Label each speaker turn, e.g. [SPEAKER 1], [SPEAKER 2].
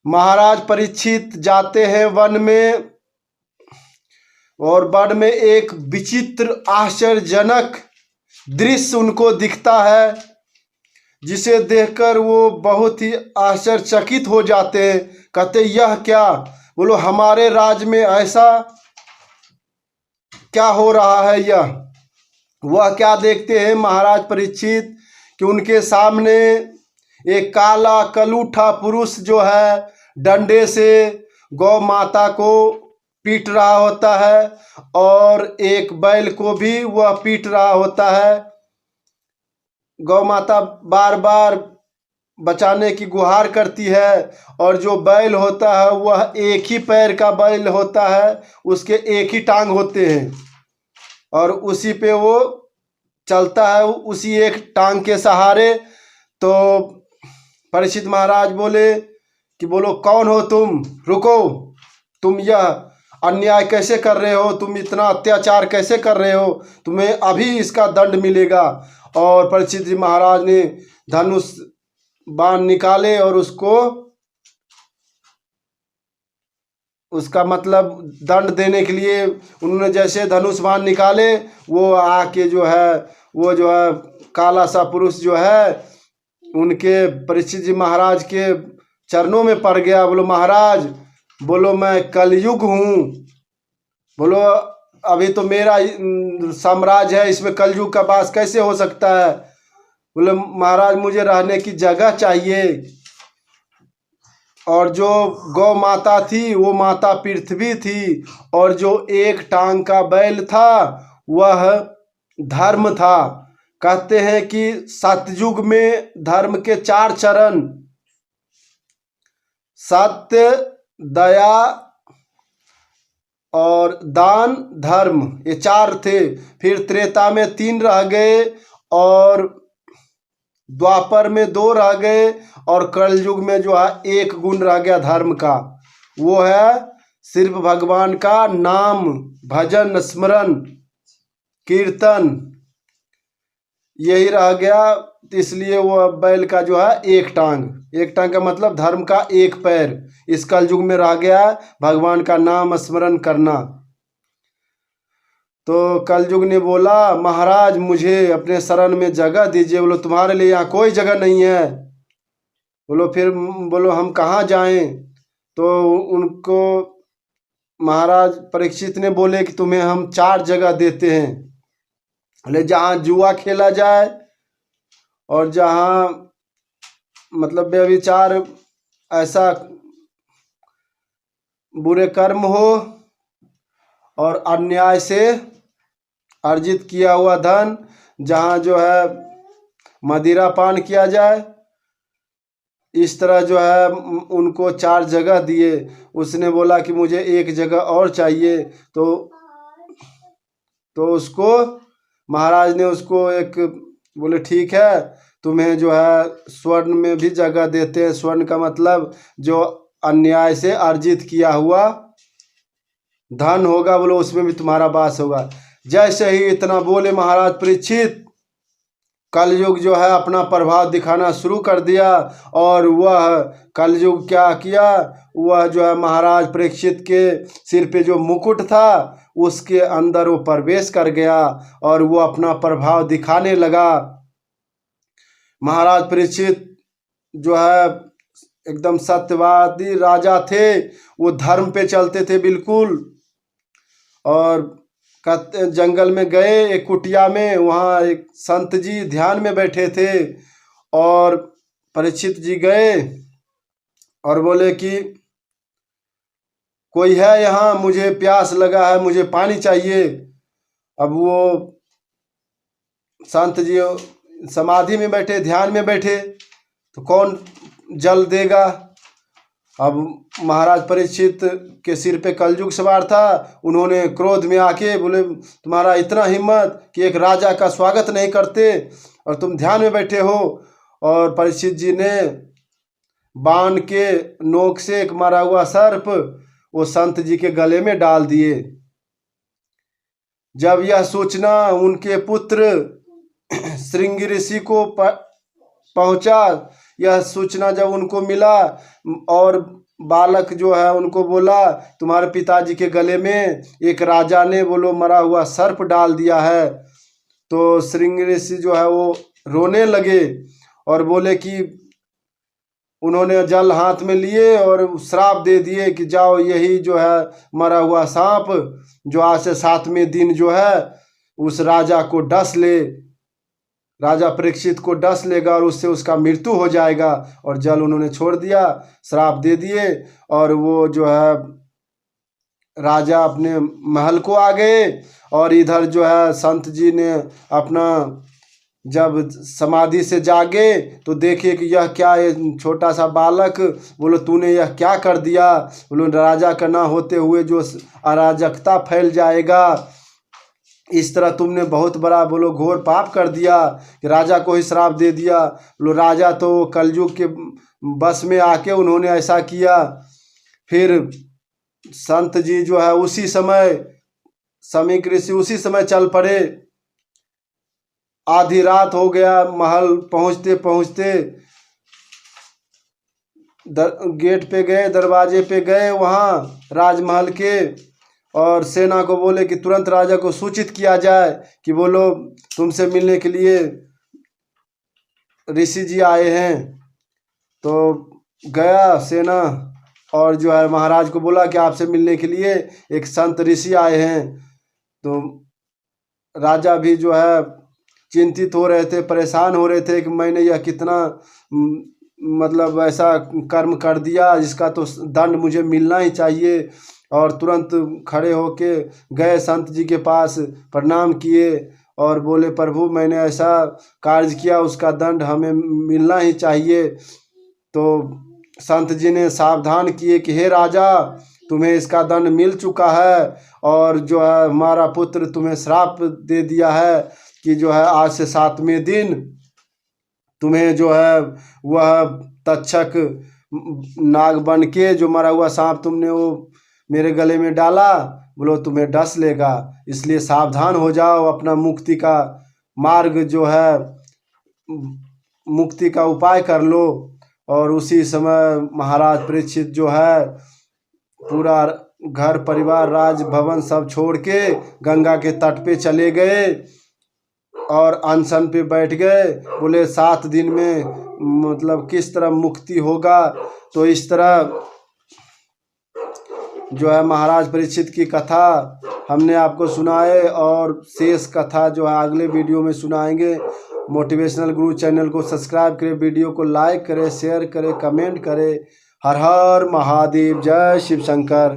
[SPEAKER 1] महाराज परीक्षित जाते हैं वन में, और वन में एक विचित्र आश्चर्यजनक दृश्य उनको दिखता है, जिसे देखकर वो बहुत ही आश्चर्यचकित हो जाते हैं। कहते यह क्या? बोलो हमारे राज्य में ऐसा क्या हो रहा है? वह क्या देखते हैं महाराज परीक्षित कि उनके सामने एक काला कलूठा पुरुष जो है डंडे से गौ माता को पीट रहा होता है, और एक बैल को भी वह पीट रहा होता है। गौ माता बार बार बचाने की गुहार करती है, और जो बैल होता है वह एक ही पैर का बैल होता है, उसके एक ही टांग होते हैं, और उसी पे वो चलता है, उसी एक टांग के सहारे। तो परीक्षित महाराज बोले कि बोलो कौन हो तुम? रुको, तुम यह अन्याय कैसे कर रहे हो? तुम इतना अत्याचार कैसे कर रहे हो? तुम्हें अभी इसका दंड मिलेगा। और परीक्षित जी महाराज ने धनुष बाण निकाले, और उसका मतलब दंड देने के लिए उन्होंने जैसे धनुष बाण निकाले, वो आके जो है काला सा पुरुष जो है उनके परीक्षित जी महाराज के चरणों में पड़ गया। बोलो महाराज, बोलो मैं कलयुग हूँ, बोलो अभी तो मेरा साम्राज्य है, इसमें कलयुग का वास कैसे हो सकता है? बोले महाराज मुझे रहने की जगह चाहिए। और जो गौ माता थी वो माता पृथ्वी थी, और जो एक टांग का बैल था वह धर्म था। कहते हैं कि सतयुग में धर्म के 4 चरण, सत्य, दया और दान, धर्म, ये 4 थे। फिर त्रेता में 3 रह गए, और द्वापर में 2 रह गए, और कलयुग में जो है 1 गुण रह गया धर्म का, वो है सिर्फ भगवान का नाम, भजन, स्मरण, कीर्तन, यही रह गया। इसलिए वो बैल का जो है एक टांग का मतलब धर्म का 1 पैर इस कलयुग में रह गया, भगवान का नाम स्मरण करना। तो कलयुग ने बोला महाराज मुझे अपने शरण में जगह दीजिए। बोलो तुम्हारे लिए यहाँ कोई जगह नहीं है। बोलो फिर बोलो हम कहाँ जाएं? तो उनको महाराज परीक्षित ने बोले कि तुम्हें हम 4 जगह देते हैं। बोले जहाँ जुआ खेला जाए, और जहाँ मतलब व्यभिचार ऐसा बुरे कर्म हो, और अन्याय से अर्जित किया हुआ धन, जहाँ जो है मदिरा पान किया जाए, इस तरह जो है उनको 4 जगह दिए। उसने बोला कि मुझे 1 जगह और चाहिए। तो उसको महाराज ने उसको एक बोले ठीक है, तुम्हें जो है स्वर्ण में भी जगह देते हैं। स्वर्ण का मतलब जो अन्याय से अर्जित किया हुआ धन होगा, बोलो उसमें भी तुम्हारा वास होगा। जैसे ही इतना बोले महाराज परीक्षित, कलयुग जो है अपना प्रभाव दिखाना शुरू कर दिया, और वह कलयुग क्या किया, वह जो है महाराज परीक्षित के सिर पे जो मुकुट था उसके अंदर वो प्रवेश कर गया, और वो अपना प्रभाव दिखाने लगा। महाराज परीक्षित जो है एकदम सत्यवादी राजा थे, वो धर्म पे चलते थे बिल्कुल। और जंगल में गए एक कुटिया में, वहाँ एक संत जी ध्यान में बैठे थे, और परीक्षित जी गए और बोले कि कोई है यहाँ, मुझे प्यास लगा है, मुझे पानी चाहिए। अब वो संत जी समाधि में बैठे, ध्यान में बैठे, तो कौन जल देगा? अब महाराज परीक्षित के सिर पे कलयुग सवार था। उन्होंने क्रोध में आके बोले तुम्हारा इतना हिम्मत कि एक राजा का स्वागत नहीं करते, और तुम ध्यान में बैठे हो। और परीक्षित जी ने बाण के नोक से एक मारा हुआ सर्प वो संत जी के गले में डाल दिए। जब यह सूचना उनके पुत्र श्रृंगी ऋषि को पहुंचा, यह सूचना जब उनको मिला, और बालक जो है उनको बोला तुम्हारे पिताजी के गले में एक राजा ने बोलो मरा हुआ सर्प डाल दिया है। तो श्रृंग ऋषि जो है वो रोने लगे और बोले कि उन्होंने जल हाथ में लिए और श्राप दे दिए कि जाओ यही जो है मरा हुआ सांप जो आज से 7वें दिन जो है उस राजा को डस ले, राजा परीक्षित को डस लेगा और उससे उसका मृत्यु हो जाएगा। और जल उन्होंने छोड़ दिया, श्राप दे दिए और वो जो है राजा अपने महल को आ गए। और इधर जो है संत जी ने अपना जब समाधि से जागे तो देखे कि यह क्या है, छोटा सा बालक। बोलो तूने यह क्या कर दिया? बोलो राजा का ना होते हुए जो अराजकता फैल जाएगा, इस तरह तुमने बहुत बड़ा बोलो घोर पाप कर दिया कि राजा को ही श्राप दे दिया। बोलो राजा तो कलयुग के बस में आके उन्होंने ऐसा किया। फिर संत जी जो है उसी समय समीक ऋषि उसी समय चल पड़े। आधी रात हो गया, महल पहुँचते पहुँचते गेट पे गए, दरवाजे पे गए वहाँ राजमहल के, और सेना को बोले कि तुरंत राजा को सूचित किया जाए कि बोलो तुमसे मिलने के लिए ऋषि जी आए हैं। तो गया सेना और जो है महाराज को बोला कि आपसे मिलने के लिए एक संत ऋषि आए हैं। तो राजा भी जो है चिंतित हो रहे थे, परेशान हो रहे थे कि मैंने यह कितना मतलब ऐसा कर्म कर दिया जिसका तो दंड मुझे मिलना ही चाहिए। और तुरंत खड़े होके गए संत जी के पास, प्रणाम किए और बोले प्रभु मैंने ऐसा कार्य किया, उसका दंड हमें मिलना ही चाहिए। तो संत जी ने सावधान किए कि हे राजा तुम्हें इसका दंड मिल चुका है और जो है हमारा पुत्र तुम्हें श्राप दे दिया है कि जो है आज से 7वें दिन तुम्हें जो है वह तक्षक नाग बन के जो मरा हुआ सांप तुमने वो मेरे गले में डाला, बोलो तुम्हें डस लेगा। इसलिए सावधान हो जाओ, अपना मुक्ति का मार्ग जो है मुक्ति का उपाय कर लो। और उसी समय महाराज परीक्षित जो है पूरा घर परिवार राजभवन सब छोड़ के गंगा के तट पे चले गए और अनशन पे बैठ गए। बोले 7 दिन में मतलब किस तरह मुक्ति होगा। तो इस तरह जो है महाराज परीक्षित की कथा हमने आपको सुनाए और शेष कथा जो है अगले वीडियो में सुनाएंगे। मोटिवेशनल गुरु चैनल को सब्सक्राइब करें, वीडियो को लाइक करें, शेयर करें, कमेंट करें। हर हर महादेव, जय शिव शंकर।